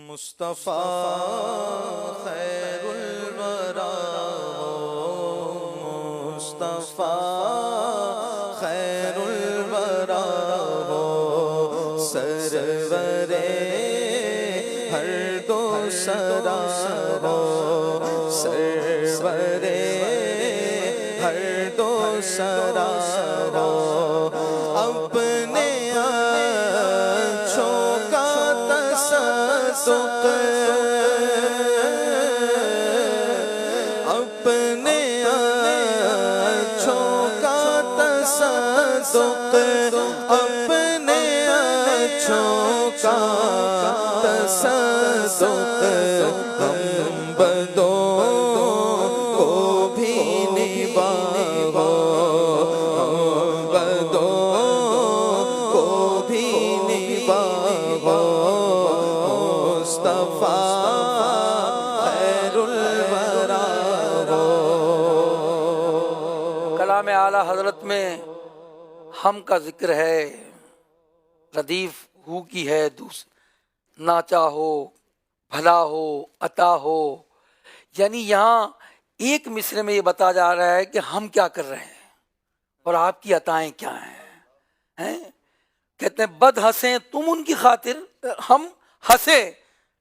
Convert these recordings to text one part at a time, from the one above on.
مصطفیٰ خیر الورا مصطفیٰ خیر الورا سرور ہر دو سرا سرور ہر دو سرا اپنے آنچھوں کا تصدق اپنے آنچھوں کا تصدق اپنے آنچھوں کا تصدق ہم بدوں کو بھی نبھاؤ ہم بدوں کو بھی نبھاؤ مصطفیٰ خیر الورا کلام اعلیٰ حضرت میں ہم کا ذکر ہے، ردیف ہو کی ہے ناچا ہو بھلا ہو عطا ہو، یعنی یہاں ایک مصرے میں یہ بتا جا رہا ہے کہ ہم کیا کر رہے ہیں اور آپ کی عطائیں کیا ہیں۔ کہتے ہیں بد ہنسیں تم ان کی خاطر، ہم ہنسے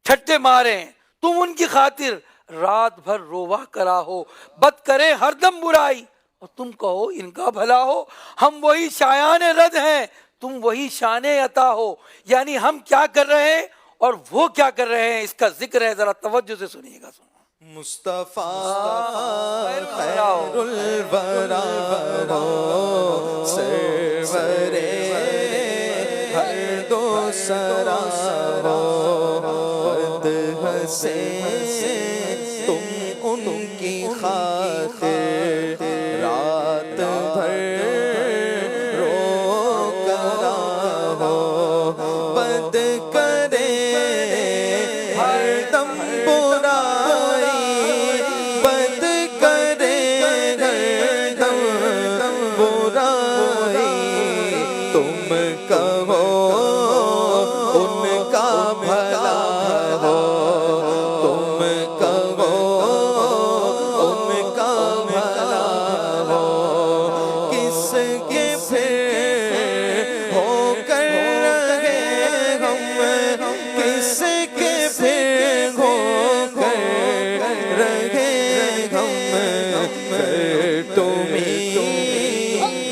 ٹھٹے ماریں تم ان کی خاطر، رات بھر روا کرا ہو، بد کرے ہر دم برائی اور تم کہو ان کا بھلا ہو، ہم وہی شایان رد ہیں تم وہی شان عطا ہو، یعنی ہم کیا کر رہے ہیں اور وہ کیا کر رہے ہیں، اس کا ذکر ہے، ذرا توجہ سے سنیے گا۔ مصطفیٰ خیر الورا سرور ہر دو سرا بد ہنسیں تم ان کی خاطر، رات بھر رو کرا ہو، بد کرے ہر دم برائی، بد کرے ہر دم برائی، تم کہو ان کا بھلا ہو، تم کہو ان کا بھلا ہو، کس کے پھر ہو کر رہے ہم، کس کے پھر ہو کر رہے ہم، تمہیں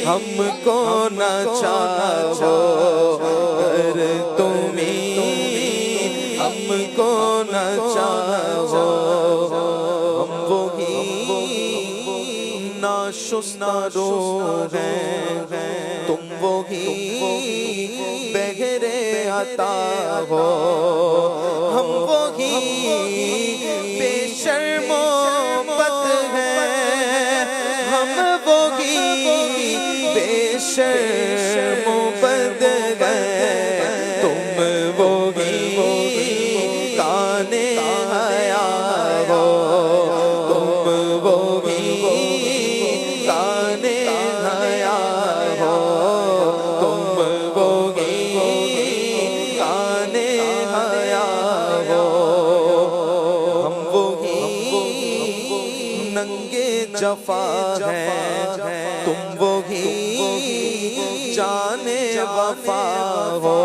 ہم کو نہ چاہو، تمہیں ہم کو نہ چاہو، ہم وہی ناشستہ ہیں، تم وہی بغیر عطا ہو، ہم وہی بے شرم و بد ہیں، ہم وہی بے شرم و بد ہیں، تم وہی کانے حیا ہو، تم وہی کانے حیا ہو، تم وہی کانے حیا ہو، ہم وہی ننگے جفا ہیں، تم وہی جانے وفا ہو،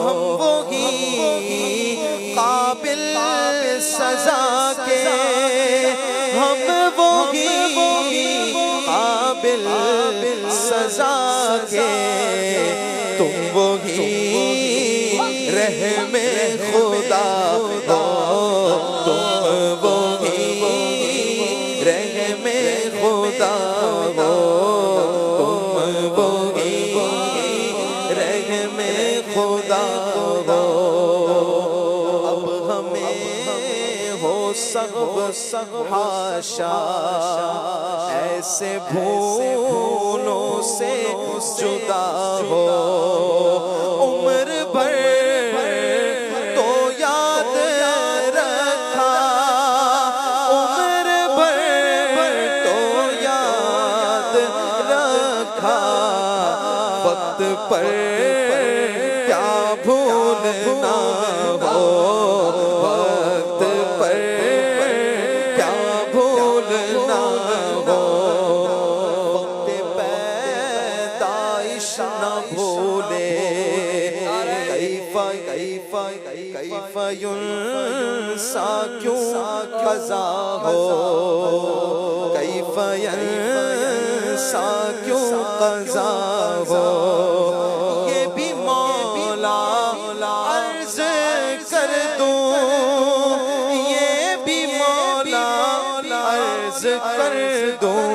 ہم وہی قابل سزا کے، ہم وہی قابل سزا کے، تم وہی رحم خدا ہو، تم وہی رحم خدا ہو، تم وہی رحم خدا ہو، اب ہمیں ہو سب حاشا ایسے بھولوں سے جدا ہو، عمر بھر تو یاد رکھا، عمر بھر تو یاد رکھا، وقت پر کیا بھولنا ہو، کیف ینسا کیوں قضا ہو کیف ینسا کیوں قضا ہو یہ بھی مولا عرض کر دوں یہ بھی مولا عرض کر دوں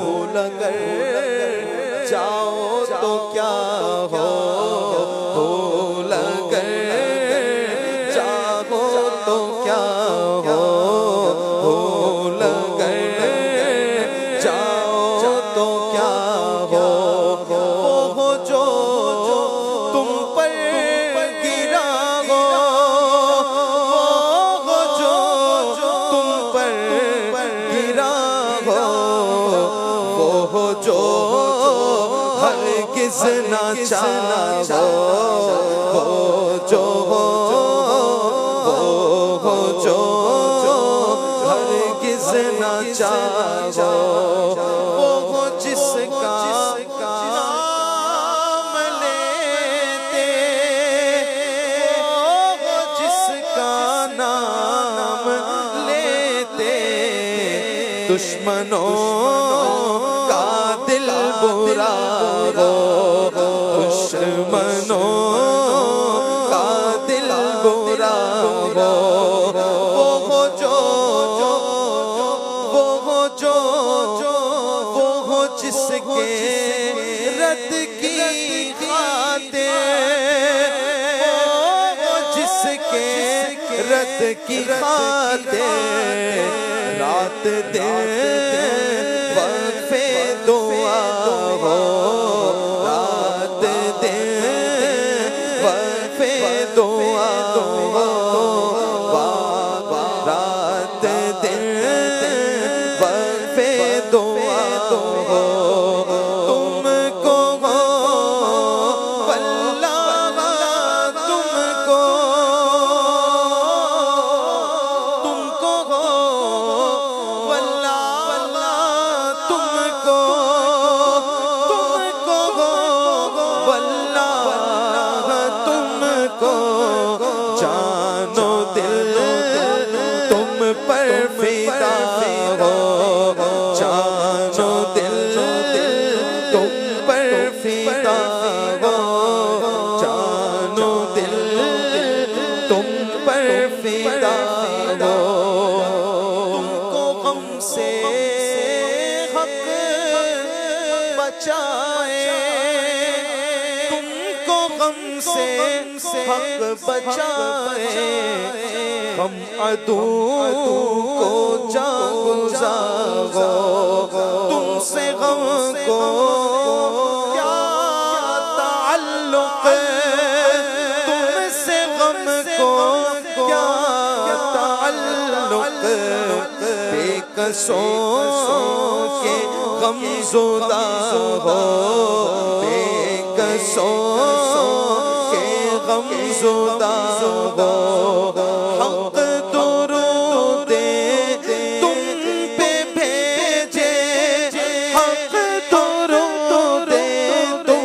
بھول کر جاؤ تو کیا ہو بھول کر جاؤ تو کیا ہو بھول کر جاؤ تو کیا ہو وہ جو تم پر گرا ہو وہ جو تم پر گرا ہو وہ جو ہرگز نہ چاہو وہ جو ہرگز نہ چاہو وہ جس کا نام لیتے وہ جس کا نام لیتے دشمنوں کا دل برا ہو دشمنوں کا دل برا ہو وہ جو جس کے رد کی خاطر وہ جس کے رد کی خاطر رات دن وقفے دعا ہو رات دن وقفے دعا ہو رات دن وقفے دعا ہو تم کو واللہ تم کو واللہ تم کو واللہ تم کو جانو دل تم پر فدا ہو جانو دل تم پر فدا ہو جانو دل تم پر فدا ہو تم کو غم سے حق بچائے تم کو غم سے حق بچائے ہم عدو کو جان گزارو تم سے غم کو کیا تعلق تم سے غم کو کیا تعلق بے کسوں کے غم زدہ ہو بے کسوں کے غم زدہ ہو حق درود تم پہ بھیجے حق درود تم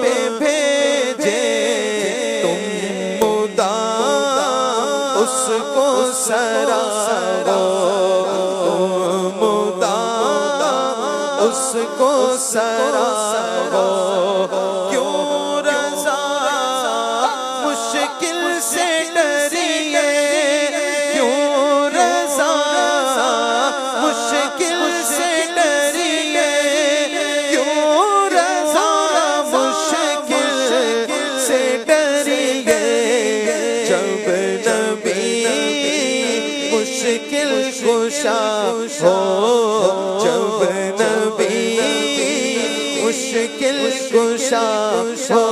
پہ بھیجے تم مدام اس کو سرارو تم مدام اس کو سرارو کیوں رضا مشکل سے ڈریے کیوں رضا مشکل سے ڈریے کیوں رضا مشکل سے ڈریے جب نبی مشکل کشا ہو جب نبی مشکل کشا ہو